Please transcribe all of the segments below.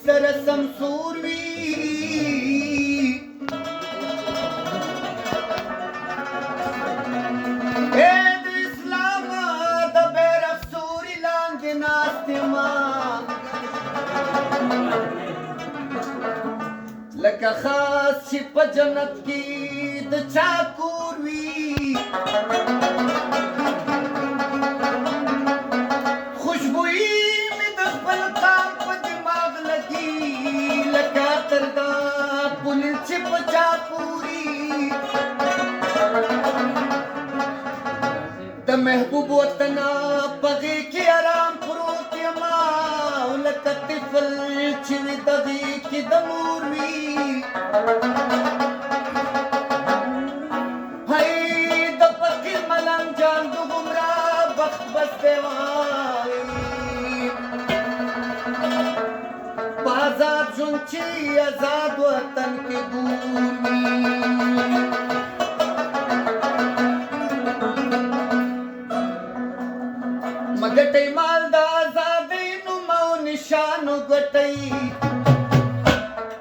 سره سمسور وي اے د اسلام د بیرغ سوري لاندې ناست یمه لکه خاص چې په جنت کې د چا کور وي خوشبويي مې د خپل قام په دماغ لګي لکه عطر د پل چې په چا پوري د محبوب وطن په غېږ کې آرام پروت یمه او لکه طفل چې وي د غېږ کې د مور وي هی د فقیر ملنګ جان د ګمراه بخت بستی وایي په آزاد ژوند چې آزاد وطن کې ګور وي مګټئ مال د آزادۍ نوم او نشان وګټئ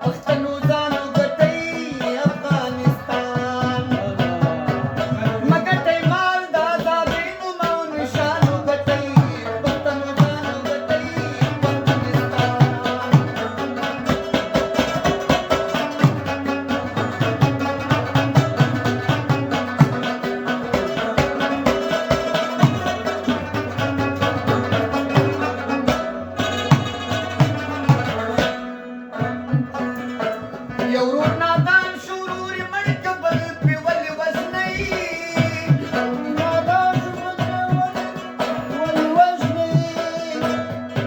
پښتنو ځان وګټئ افغانستان مګټئ مال د آزادۍ نوم او نشان وګټئ پښتنو ځان وګټئ یو ورور نادان شورور مړ که بل پې ولې وژنئ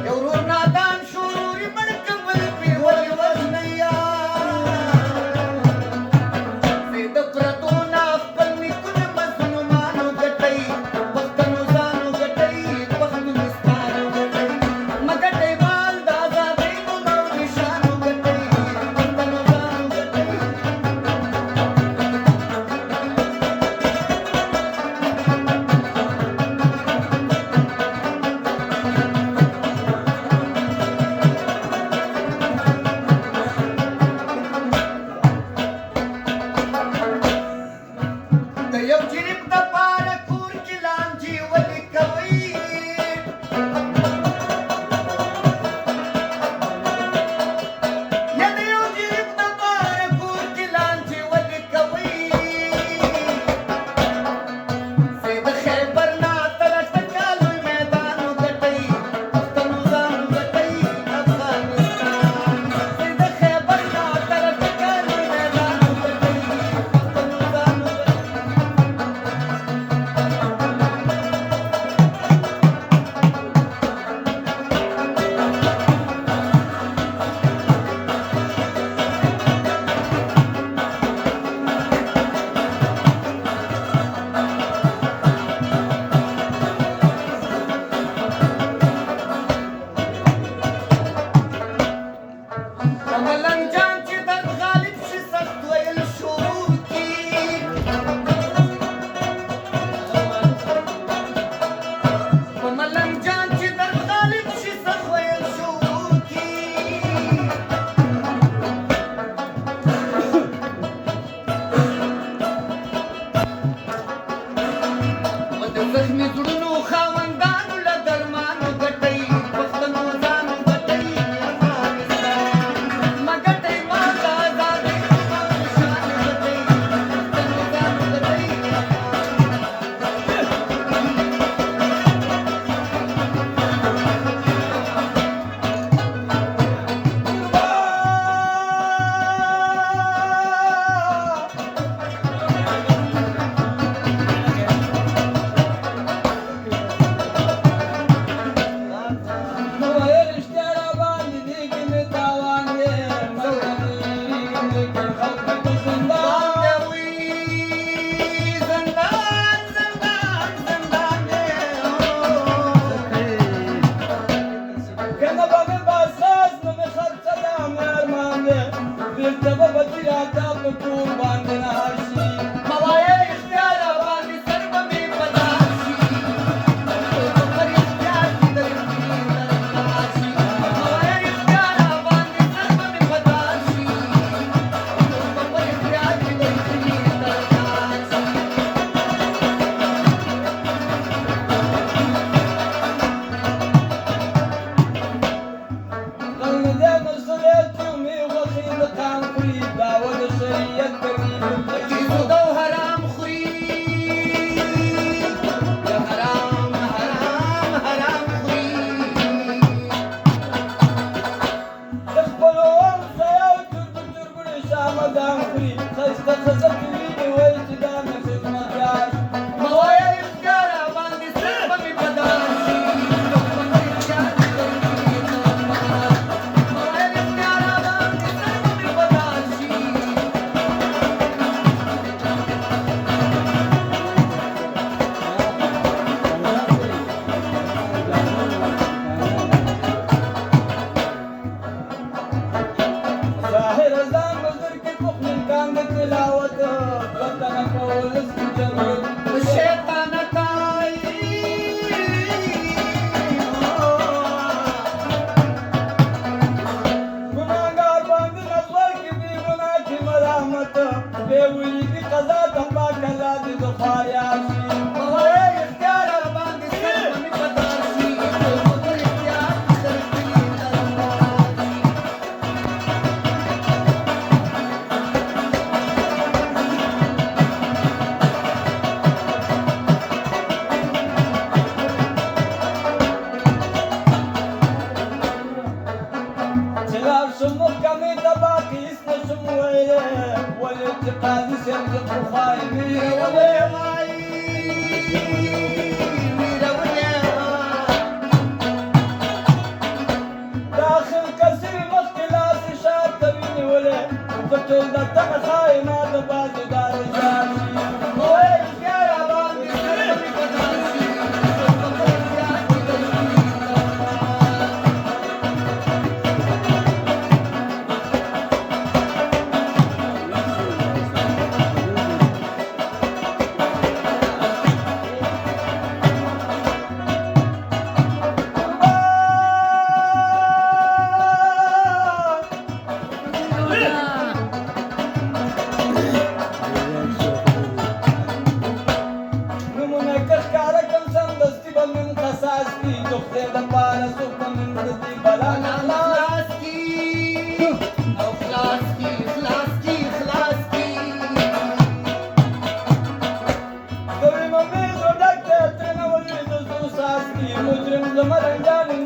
یو ورور نادان شورور مړ که بل پې ولې وژنئ د پردو نه خپل نیکونه مظلومان وګټئ پښتنو ځان وګټئ پښتونستان وګټئ مګټئ مال د آزادۍ نوم او نشان وګټئ پښتنو ځان وګټئ د یو جریب دپاره کور کې لانجې ولې کوئ یا د یو جریب دپاره کور کې لانجې ولې کوئ زه د خیبر نه تر ټکالوی میدان وګټئ پښتنو ځان وګټئ افغانستان زه د خیبر نه تر ټکالوی میدان وګټئ پښتنو ځان وګټئ په ملنګ جان چې درد غالب شي سخت ویل شروع کي په ملنګ جان چې درد غالب شي سخت ویل شروع کي و د زخمي زړونو خاوندانو له درمان وګټئ پښتنو ځان وګټئ افغانستان مګټئ مال د آزادۍ نوم او نشان وګټئ پښتنو ځان وګټئ مدام خوري ښایسته ښځه چې ویني وایي چې دا مې خدمتګار مه وایه رښتیا راباندې سر به مې بدل شي مه وایه رښتیا راباندې سر به مې بدل شي ظاهر ځان مزدور کې پخ امکان د تلاوت وطن کول ضرورت شیطان کای ګناهګار باندې نظر کې بې ګناه کې ملامت بې ولیدي قضا ته پاک الله دې د خوار یار شي مه وایه رښتیا راباندې سر به مې بدل شي د رښتیا سر کلي تلوار شي چې لاړ شم محکمې ته باقي هېڅ نه شم ویلی ولې چې قاضي صاحب زه پخوا یې ویلې داخل کسي مخکې لاسې شاته ونیولې په ټول د تنه ښایي ما د بازو دارو جار شي نمونه که ښکاره کړم سمدستي به مې قصاص کړي د خدای دپاره څوک به مې د دې بلا نه خلاص کوي مې زړه ډک دی ترېنه ولې د زړه ساز کړي مجرم زما رنجانې